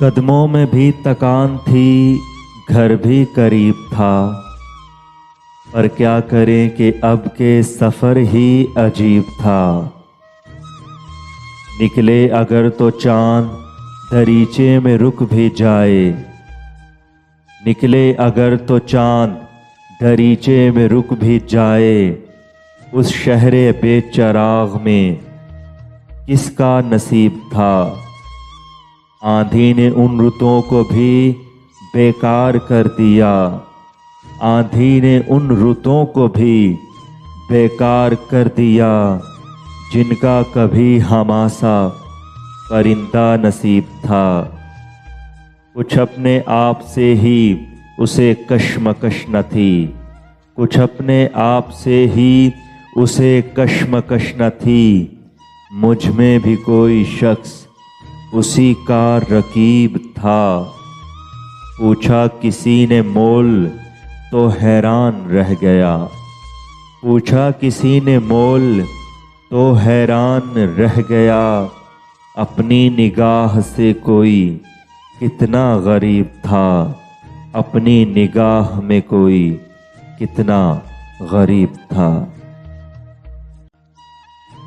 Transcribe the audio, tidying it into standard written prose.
कदमों में भी तकान थी, घर भी करीब था, पर क्या करें कि अब के सफ़र ही अजीब था। निकले अगर तो चाँद दरीचे में रुक भी जाए, निकले अगर तो चाँद दरीचे में रुक भी जाए, उस शहरे बेचराग में किसका नसीब था। आंधी ने उन रुतों को भी बेकार कर दिया, आंधी ने उन रुतों को भी बेकार कर दिया, जिनका कभी हमासा परिंदा नसीब था। कुछ अपने आप से ही उसे कश्मकश न थी, कुछ अपने आप से ही उसे कश्मकश न थी, मुझ में भी कोई शख्स उसी का रकीब था। पूछा किसी ने मोल तो हैरान रह गया, पूछा किसी ने मोल तो हैरान रह गया, अपनी निगाह से कोई कितना गरीब था, अपनी निगाह में कोई कितना गरीब था।